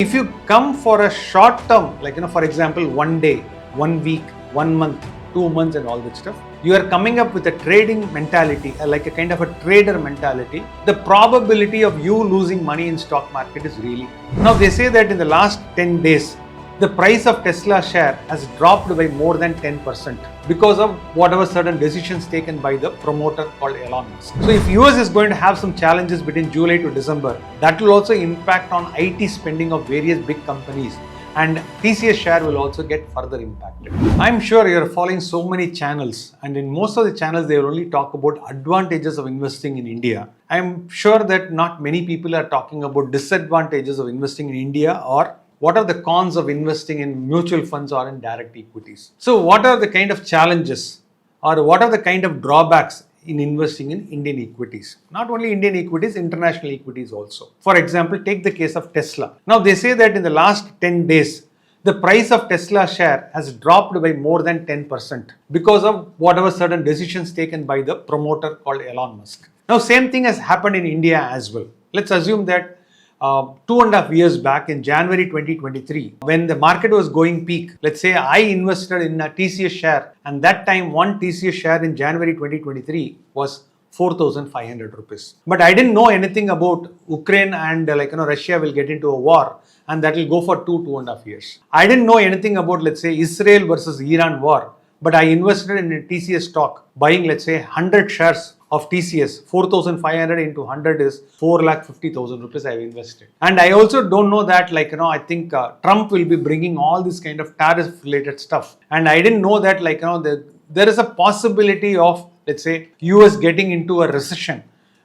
If you come for a short term, like for example, 1 day, 1 week, 1 month, 2 months and all that stuff, you are coming up with a trading mentality, like a kind of a trader mentality, the probability of you losing money in stock market is really high. Now they say that in the last 10 days, the price of Tesla share has dropped by more than 10% because of whatever certain decisions taken by the promoter called Elon Musk. So if US is going to have some challenges between July to December, that will also impact on IT spending of various big companies, and TCS share will also get further impacted. I'm sure you're following so many channels, and in most of the channels they will only talk about advantages of investing in India. I'm sure that not many people are talking about disadvantages of investing in India, or what are the cons of investing in mutual funds or in direct equities. So what are the kind of challenges, or what are the kind of drawbacks in investing in Indian equities? Not only Indian equities, international equities also. For example, take the case of Tesla. Now they say that in the last 10 days, the price of Tesla share has dropped by more than 10% because of whatever certain decisions taken by the promoter called Elon Musk. Now same thing has happened in India as well. Let's assume that 2.5 years back in January 2023, when the market was going peak, let's say I invested in a TCS share, and that time one TCS share in January 2023 was 4,500 rupees. But I didn't know anything about Ukraine and Russia will get into a war, and that will go for 2.5 years. I didn't know anything about, let's say, Israel versus Iran war, but I invested in a TCS stock, buying, let's say, 100 shares of TCS. 4,500 into 100 is 4,50,000 rupees I have invested. And I also don't know that, I think Trump will be bringing all this kind of tariff related stuff. And I didn't know that, there is a possibility of, let's say, US getting into a recession,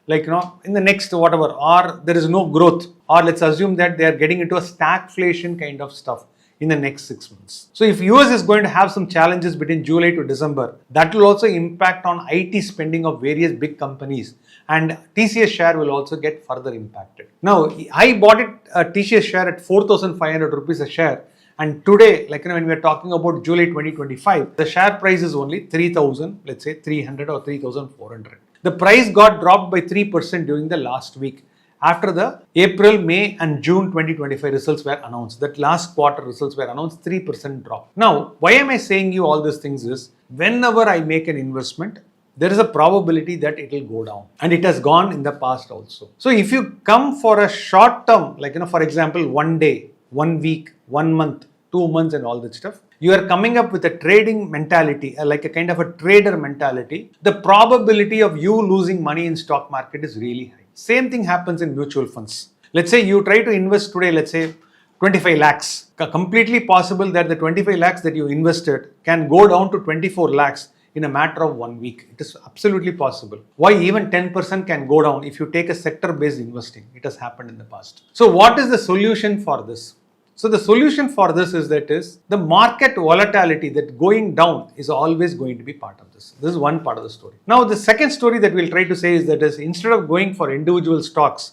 in the next whatever, or there is no growth, or let's assume that they are getting into a stagflation kind of stuff in the next 6 months. So if US is going to have some challenges between July to December, that will also impact on IT spending of various big companies, and TCS share will also get further impacted. Now, I bought a TCS share at 4,500 rupees a share, and today, when we are talking about July 2025, the share price is only 3,000, let's say 300 or 3,400. The price got dropped by 3% during the last week, after the April, May and June 2025 results were announced. That last quarter results were announced, 3% drop. Now, why am I saying you all these things is, whenever I make an investment, there is a probability that it will go down, and it has gone in the past also. So if you come for a short term, for example, 1 day, 1 week, 1 month, 2 months and all that stuff, you are coming up with a trading mentality, like a kind of a trader mentality, the probability of you losing money in stock market is really high. Same thing happens in mutual funds. Let's say you try to invest today, let's say 25 lakhs. Completely possible that the 25 lakhs that you invested can go down to 24 lakhs in a matter of 1 week. It is absolutely possible. Why even 10% can go down if you take a sector-based investing? It has happened in the past. So what is the solution for this? So the solution for this is the market volatility, that going down is always going to be part of this. This is one part of the story. Now the second story that we'll try to say is instead of going for individual stocks,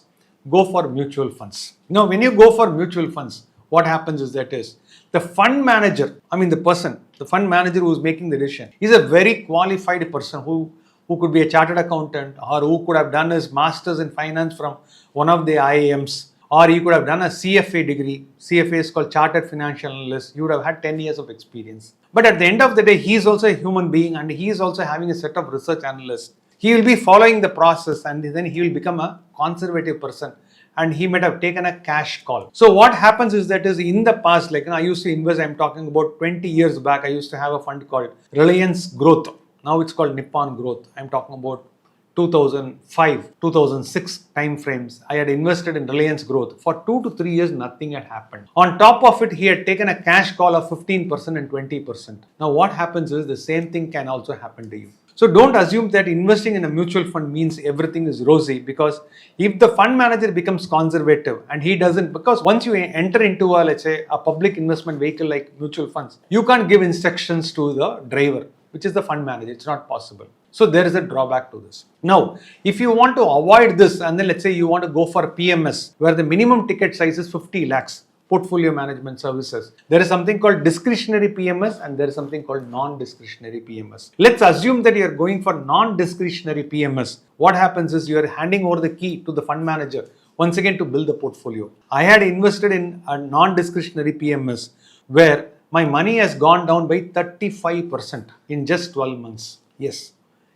go for mutual funds. Now when you go for mutual funds, what happens is the fund manager, the fund manager who is making the decision, is a very qualified person who could be a chartered accountant, or who could have done his masters in finance from one of the IIMs, or you could have done a CFA degree. CFA is called Chartered Financial Analyst. You would have had 10 years of experience. But at the end of the day, he is also a human being, and he is also having a set of research analysts. He will be following the process, and then he will become a conservative person, and he might have taken a cash call. So what happens is in the past, I used to invest, I'm talking about 20 years back, I used to have a fund called Reliance Growth. Now it's called Nippon Growth. I'm talking about 2005, 2006 time frames. I had invested in Reliance Growth. For 2 to 3 years, nothing had happened. On top of it, he had taken a cash call of 15% and 20%. Now what happens is the same thing can also happen to you. So don't assume that investing in a mutual fund means everything is rosy, because if the fund manager becomes conservative and he doesn't, because once you enter into let's say a public investment vehicle like mutual funds, you can't give instructions to the driver, which is the fund manager. It's not possible. So there is a drawback to this. Now, if you want to avoid this, and then let's say you want to go for PMS, where the minimum ticket size is 50 lakhs, portfolio management services, there is something called discretionary PMS, and there is something called non-discretionary PMS. Let's assume that you are going for non-discretionary PMS. What happens is you are handing over the key to the fund manager. once again to build the portfolio. I had invested in a non-discretionary PMS where my money has gone down by 35% in just 12 months. Yes,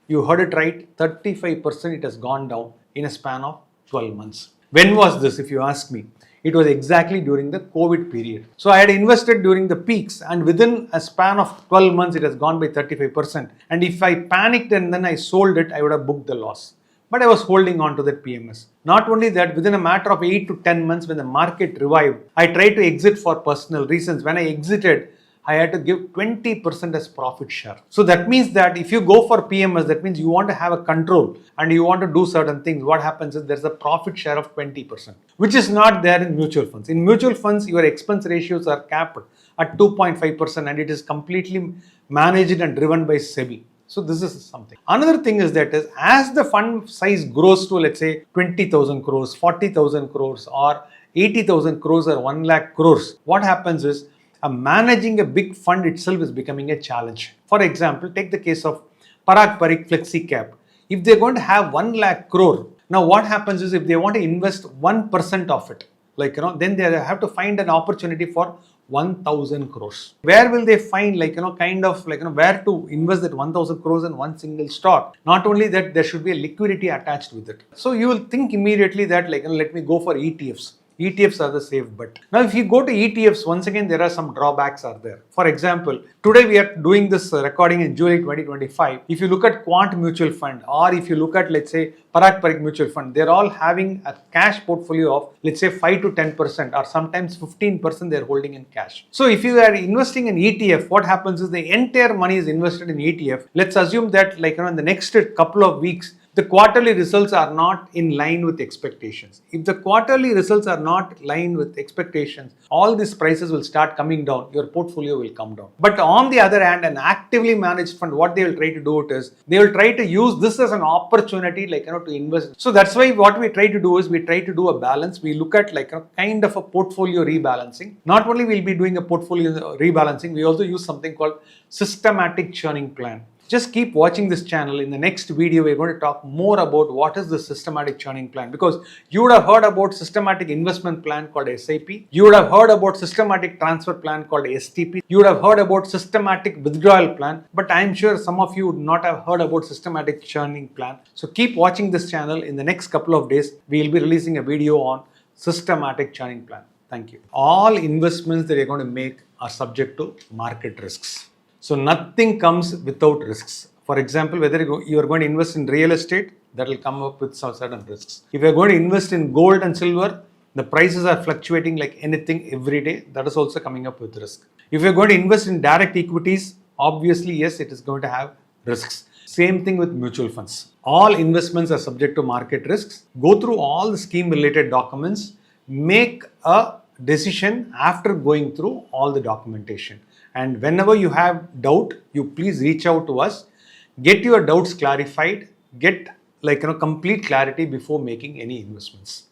you heard it right, 35% it has gone down in a span of 12 months. When was this, if you ask me? It was exactly during the COVID period. So I had invested during the peaks, and within a span of 12 months, it has gone by 35%. And if I panicked and then I sold it, I would have booked the loss. But I was holding on to that PMS. Not only that, within a matter of 8 to 10 months, when the market revived, I tried to exit for personal reasons. When I exited, I had to give 20% as profit share. So that means that if you go for PMS, that means you want to have a control and you want to do certain things. What happens is there's a profit share of 20%, which is not there in mutual funds. In mutual funds, your expense ratios are capped at 2.5% and it is completely managed and driven by SEBI. So this is something. Another thing is that as the fund size grows to, let's say, 20,000 crores, 40,000 crores or 80,000 crores or 1 lakh crores, what happens is managing a big fund itself is becoming a challenge. For example, take the case of Parag Parikh Flexi Cap. If they're going to have 1 lakh crore, now what happens is if they want to invest 1% of it, then they have to find an opportunity for 1,000 crores. Where will they find where to invest that 1,000 crores in one single stock? Not only that, there should be a liquidity attached with it. So you will think immediately that let me go for ETFs. ETFs are the safe bet. Now, if you go to ETFs, once again, there are some drawbacks are there. For example, today we are doing this recording in July 2025. If you look at Quant Mutual Fund or if you look at, let's say, Parag Parikh Mutual Fund, they're all having a cash portfolio of, let's say, 5 to 10% or sometimes 15% they're holding in cash. So if you are investing in ETF, what happens is the entire money is invested in ETF. Let's assume that in the next couple of weeks, the quarterly results are not in line with expectations. If the quarterly results are not in line with expectations, all these prices will start coming down. Your portfolio will come down. But on the other hand, an actively managed fund, what they will try to do is they will try to use this as an opportunity, to invest. So that's why what we try to do is we try to do a balance. We look at kind of a portfolio rebalancing. Not only we'll be doing a portfolio rebalancing, we also use something called systematic churning plan. Just keep watching this channel. In the next video, we're going to talk more about what is the systematic churning plan, because you would have heard about systematic investment plan called SIP. You would have heard about systematic transfer plan called STP. You would have heard about systematic withdrawal plan, but I'm sure some of you would not have heard about systematic churning plan. So keep watching this channel. In the next couple of days, we'll be releasing a video on systematic churning plan. Thank you. All investments that you're going to make are subject to market risks. So nothing comes without risks. For example, whether you are going to invest in real estate, that will come up with some certain risks. If you are going to invest in gold and silver, the prices are fluctuating like anything every day. That is also coming up with risk. If you are going to invest in direct equities, obviously, yes, it is going to have risks. Same thing with mutual funds. All investments are subject to market risks. Go through all the scheme related documents. Make a decision after going through all the documentation. And whenever you have doubt, you please reach out to us. Get your doubts clarified. Get complete clarity before making any investments.